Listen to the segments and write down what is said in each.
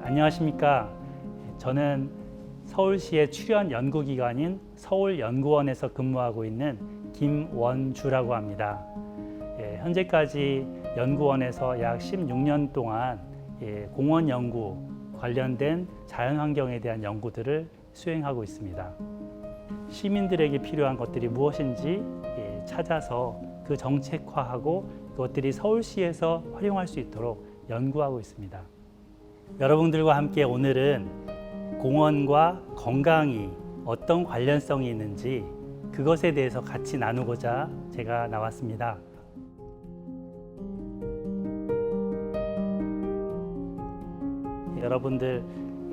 안녕하십니까. 저는 서울시의 출연 연구기관인 서울연구원에서 근무하고 있는 김원주라고 합니다. 현재까지 연구원에서 약 16년 동안 공원 연구 관련된 자연환경에 대한 연구들을 수행하고 있습니다. 시민들에게 필요한 것들이 무엇인지 찾아서 그 정책화하고 그것들이 서울시에서 활용할 수 있도록 연구하고 있습니다. 여러분들과 함께 오늘은 공원과 건강이 어떤 관련성이 있는지 그것에 대해서 같이 나누고자 제가 나왔습니다. 여러분들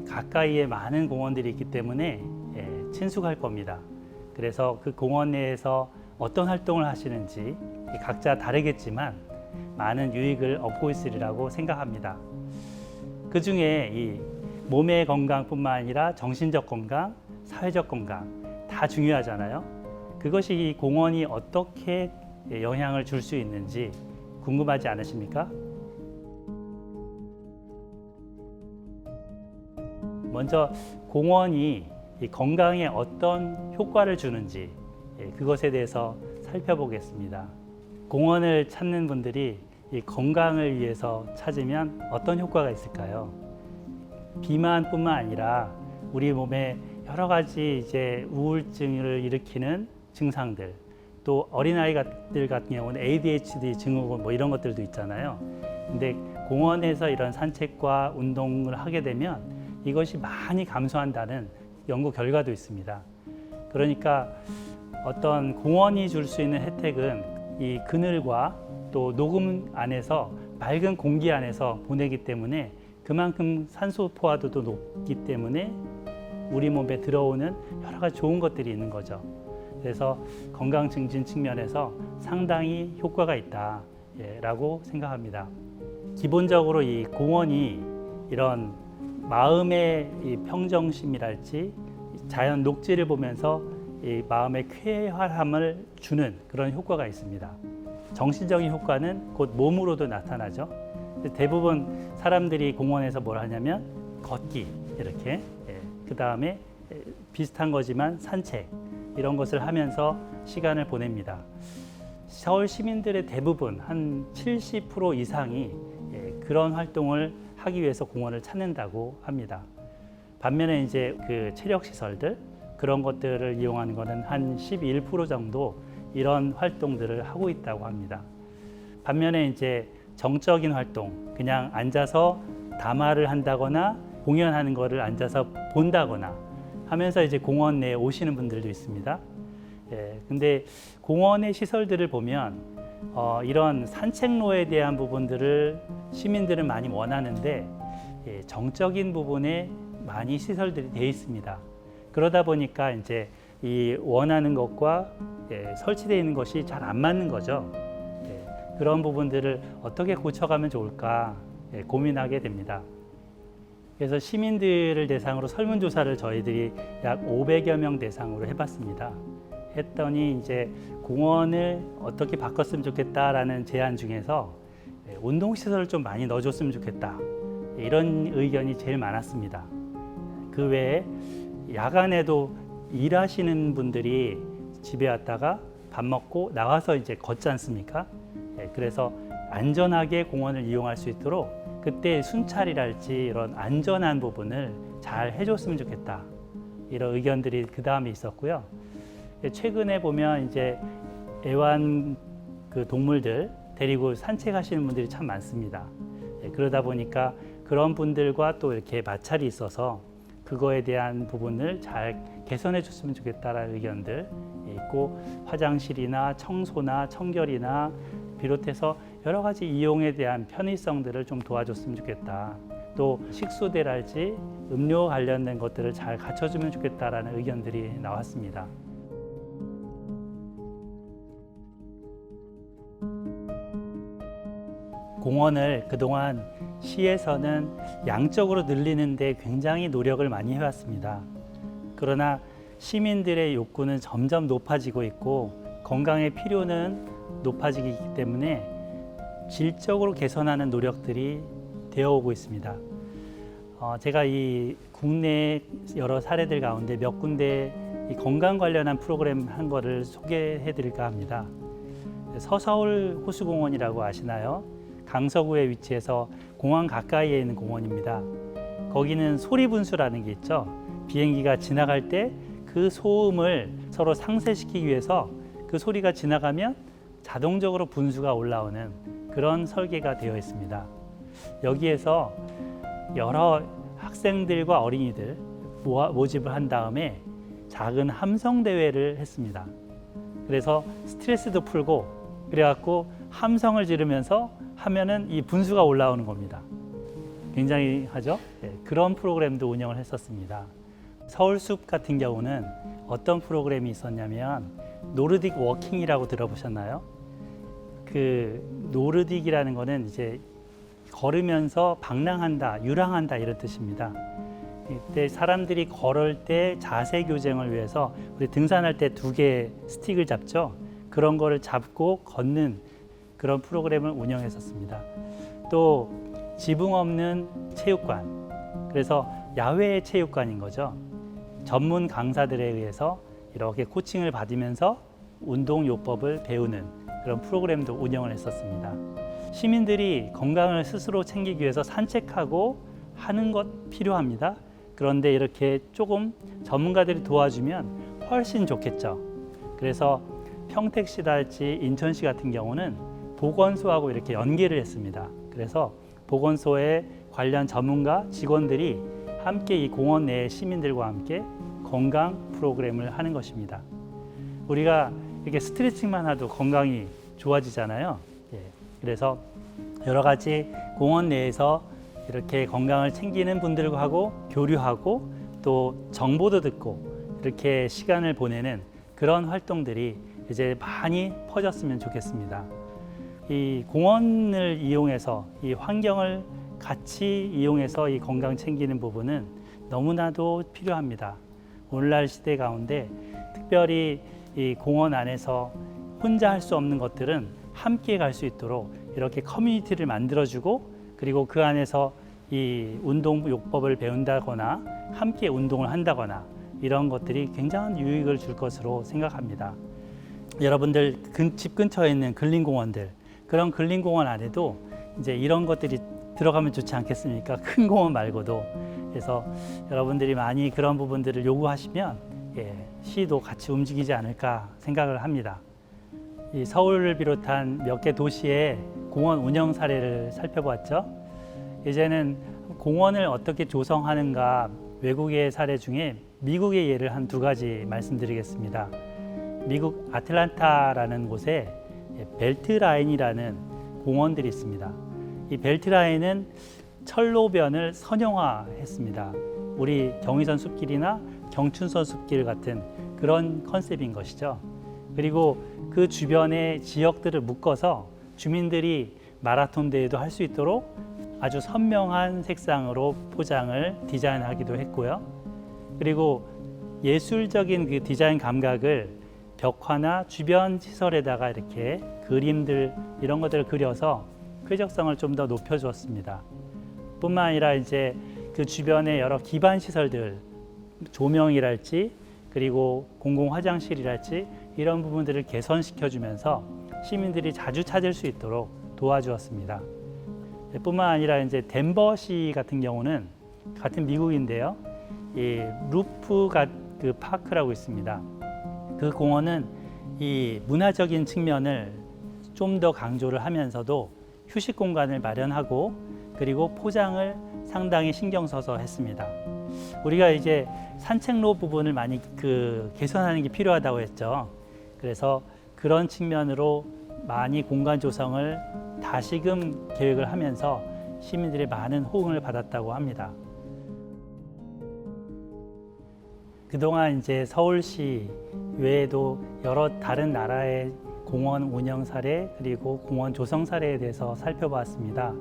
가까이에 많은 공원들이 있기 때문에 친숙할 겁니다. 그래서 그 공원 내에서 어떤 활동을 하시는지 각자 다르겠지만 많은 유익을 얻고 있으리라고 생각합니다. 그 중에 이 몸의 건강뿐만 아니라 정신적 건강, 사회적 건강 다 중요하잖아요. 그것이 이 공원이 어떻게 영향을 줄 수 있는지 궁금하지 않으십니까? 먼저 공원이 이 건강에 어떤 효과를 주는지 그것에 대해서 살펴보겠습니다. 공원을 찾는 분들이 이 건강을 위해서 찾으면 어떤 효과가 있을까요? 비만뿐만 아니라 우리 몸에 여러 가지 우울증을 일으키는 증상들, 또 어린아이들 같은 경우는 ADHD 증후군 이런 것들도 있잖아요. 근데 공원에서 이런 산책과 운동을 하게 되면 이것이 많이 감소한다는 연구 결과도 있습니다. 그러니까 어떤 공원이 줄 수 있는 혜택은 이 그늘과 또 녹음 안에서 맑은 공기 안에서 보내기 때문에 그만큼 산소 포화도도 높기 때문에 우리 몸에 들어오는 여러 가지 좋은 것들이 있는 거죠. 그래서 건강 증진 측면에서 상당히 효과가 있다라고 생각합니다. 기본적으로 이 공원이 이런 마음의 이 평정심이랄지 자연 녹지를 보면서 이 마음의 쾌활함을 주는 그런 효과가 있습니다. 정신적인 효과는 곧 몸으로도 나타나죠. 대부분 사람들이 공원에서 뭘 하냐면 걷기 이렇게 그 다음에 비슷한 거지만 산책 이런 것을 하면서 시간을 보냅니다. 서울 시민들의 대부분 한 70% 이상이 그런 활동을 하기 위해서 공원을 찾는다고 합니다. 반면에 그 체력 시설들 그런 것들을 이용하는 것은 한 11% 정도 이런 활동들을 하고 있다고 합니다. 반면에 정적인 활동, 그냥 앉아서 담화를 한다거나 공연하는 것을 앉아서 본다거나 하면서 공원 내에 오시는 분들도 있습니다. 근데 공원의 시설들을 보면 이런 산책로에 대한 부분들을 시민들은 많이 원하는데 정적인 부분에 많이 시설들이 되어 있습니다. 그러다 보니까 이 원하는 것과 설치되어 있는 것이 잘 안 맞는 거죠. 그런 부분들을 어떻게 고쳐가면 좋을까 고민하게 됩니다. 그래서 시민들을 대상으로 설문조사를 저희들이 약 500여 명 대상으로 해봤습니다. 했더니 공원을 어떻게 바꿨으면 좋겠다라는 제안 중에서 운동시설을 좀 많이 넣어줬으면 좋겠다. 이런 의견이 제일 많았습니다. 그 외에 야간에도 일하시는 분들이 집에 왔다가 밥 먹고 나와서 걷지 않습니까? 그래서 안전하게 공원을 이용할 수 있도록 그때 순찰이랄지 이런 안전한 부분을 잘 해줬으면 좋겠다. 이런 의견들이 그 다음에 있었고요. 최근에 보면 애완 동물들 데리고 산책하시는 분들이 참 많습니다. 그러다 보니까 그런 분들과 또 이렇게 마찰이 있어서 그거에 대한 부분을 잘 개선해 줬으면 좋겠다라는 의견들 있고, 화장실이나 청소나 청결이나 비롯해서 여러 가지 이용에 대한 편의성들을 좀 도와줬으면 좋겠다. 또 식수대랄지 음료 관련된 것들을 잘 갖춰주면 좋겠다라는 의견들이 나왔습니다. 공원을 그동안 시에서는 양적으로 늘리는 데 굉장히 노력을 많이 해왔습니다. 그러나 시민들의 욕구는 점점 높아지고 있고 건강의 필요는 높아지기 때문에 질적으로 개선하는 노력들이 되어오고 있습니다. 제가 이 국내 여러 사례들 가운데 몇 군데 이 건강 관련한 프로그램 한 거를 소개해 드릴까 합니다. 서서울 호수공원이라고 아시나요? 강서구에 위치해서 공항 가까이에 있는 공원입니다. 거기는 소리분수라는 게 있죠. 비행기가 지나갈 때 그 소음을 서로 상쇄시키기 위해서 그 소리가 지나가면 자동적으로 분수가 올라오는 그런 설계가 되어 있습니다. 여기에서 여러 학생들과 어린이들 모집을 한 다음에 작은 함성 대회를 했습니다. 그래서 스트레스도 풀고 그래갖고 함성을 지르면서 하면은 이 분수가 올라오는 겁니다. 굉장히 하죠? 네, 그런 프로그램도 운영을 했었습니다. 서울숲 같은 경우는 어떤 프로그램이 있었냐면 노르딕 워킹이라고 들어보셨나요? 그 노르딕이라는 거는 이제 걸으면서 방랑한다, 유랑한다 이런 뜻입니다. 이때 사람들이 걸을 때 자세 교정을 위해서 우리 등산할 때 2개 스틱을 잡죠. 그런 거를 잡고 걷는 그런 프로그램을 운영했었습니다. 또 지붕 없는 체육관, 그래서 야외 체육관인 거죠. 전문 강사들에 의해서 이렇게 코칭을 받으면서 운동요법을 배우는 그런 프로그램도 운영을 했었습니다. 시민들이 건강을 스스로 챙기기 위해서 산책하고 하는 것 필요합니다. 그런데 이렇게 조금 전문가들이 도와주면 훨씬 좋겠죠. 그래서 평택시랄지 인천시 같은 경우는 보건소하고 이렇게 연계를 했습니다. 그래서 보건소의 관련 전문가 직원들이 함께 이 공원 내 시민들과 함께 건강 프로그램을 하는 것입니다. 우리가 이렇게 스트레칭만 해도 건강이 좋아지잖아요. 그래서 여러 가지 공원 내에서 이렇게 건강을 챙기는 분들과 하고 교류하고 또 정보도 듣고 이렇게 시간을 보내는 그런 활동들이 이제 많이 퍼졌으면 좋겠습니다. 이 공원을 이용해서 이 환경을 같이 이용해서 이 건강 챙기는 부분은 너무나도 필요합니다. 오늘날 시대 가운데 특별히 이 공원 안에서 혼자 할 수 없는 것들은 함께 갈 수 있도록 이렇게 커뮤니티를 만들어주고 그리고 그 안에서 이 운동요법을 배운다거나 함께 운동을 한다거나 이런 것들이 굉장한 유익을 줄 것으로 생각합니다. 여러분들 집 근처에 있는 근린공원들, 그런 근린공원 안에도 이제 이런 것들이 들어가면 좋지 않겠습니까? 큰 공원 말고도. 그래서 여러분들이 많이 그런 부분들을 요구하시면 시도 같이 움직이지 않을까 생각을 합니다. 이 서울을 비롯한 몇 개 도시의 공원 운영 사례를 살펴봤죠. 이제는 공원을 어떻게 조성하는가 외국의 사례 중에 미국의 예를 한 2가지 말씀드리겠습니다. 미국 아틀란타라는 곳에 벨트라인이라는 공원들이 있습니다. 이 벨트라인은 철로변을 선형화했습니다. 우리 경의선 숲길이나 경춘선 숲길 같은 그런 컨셉인 것이죠. 그리고 그 주변의 지역들을 묶어서 주민들이 마라톤 대회도 할 수 있도록 아주 선명한 색상으로 포장을 디자인하기도 했고요. 그리고 예술적인 그 디자인 감각을 벽화나 주변 시설에다가 이렇게 그림들 이런 것들을 그려서 쾌적성을 좀 더 높여주었습니다. 뿐만 아니라 이제 그 주변의 여러 기반 시설들, 조명이랄지 그리고 공공 화장실이랄지 이런 부분들을 개선시켜주면서 시민들이 자주 찾을 수 있도록 도와주었습니다. 뿐만 아니라 이제 덴버시 같은 경우는 같은 미국인데요, 이 루프 그 파크라고 있습니다. 그 공원은 이 문화적인 측면을 좀 더 강조를 하면서도 휴식 공간을 마련하고 그리고 포장을 상당히 신경 써서 했습니다. 우리가 이제 산책로 부분을 많이 개선하는 게 필요하다고 했죠. 그래서 그런 측면으로 많이 공간 조성을 다시금 계획을 하면서 시민들의 많은 호응을 받았다고 합니다. 그동안 이제 서울시 외에도 여러 다른 나라의 공원 운영 사례 그리고 공원 조성 사례에 대해서 살펴봤습니다.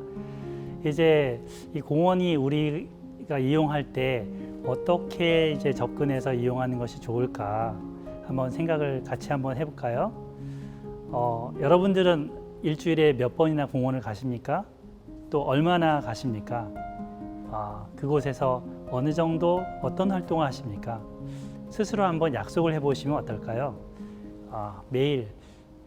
이제 이 공원이 우리가 이용할 때 어떻게 이제 접근해서 이용하는 것이 좋을까 한번 생각을 같이 한번 해볼까요? 여러분들은 일주일에 몇 번이나 공원을 가십니까? 또 얼마나 가십니까? 그곳에서 어느 정도 어떤 활동을 하십니까? 스스로 한번 약속을 해보시면 어떨까요? 매일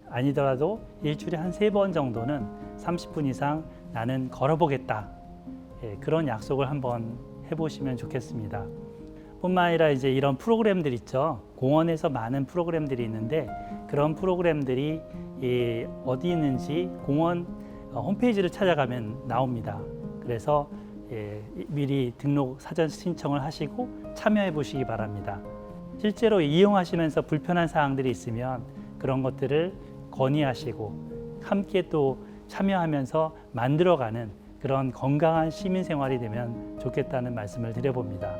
아니더라도 일주일에 한 3번 정도는 30분 이상 나는 걸어보겠다. 그런 약속을 한번 해보시면 좋겠습니다. 뿐만 아니라 이제 이런 프로그램들 있죠. 공원에서 많은 프로그램들이 있는데 그런 프로그램들이 어디 있는지 공원 홈페이지를 찾아가면 나옵니다. 그래서 미리 등록 사전 신청을 하시고 참여해 보시기 바랍니다. 실제로 이용하시면서 불편한 사항들이 있으면 그런 것들을 건의하시고 함께 또 참여하면서 만들어가는 그런 건강한 시민 생활이 되면 좋겠다는 말씀을 드려봅니다.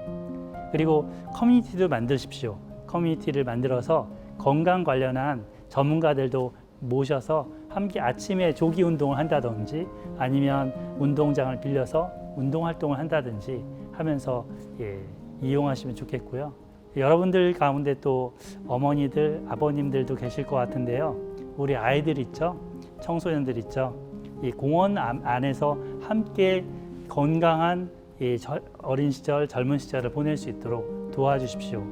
그리고 커뮤니티도 만드십시오. 커뮤니티를 만들어서 건강 관련한 전문가들도 모셔서 함께 아침에 조기 운동을 한다든지 아니면 운동장을 빌려서 운동 활동을 한다든지 하면서 이용하시면 좋겠고요. 여러분들 가운데 또 어머니들, 아버님들도 계실 것 같은데요. 우리 아이들 있죠? 청소년들 있죠? 이 공원 안에서 함께 건강한 어린 시절, 젊은 시절을 보낼 수 있도록 도와주십시오.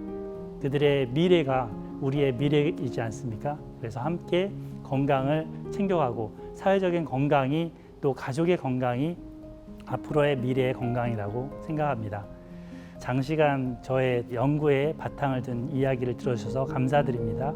그들의 미래가 우리의 미래이지 않습니까? 그래서 함께 건강을 챙겨가고 사회적인 건강이 또 가족의 건강이 앞으로의 미래의 건강이라고 생각합니다. 장시간 저의 연구에 바탕을 둔 이야기를 들어주셔서 감사드립니다.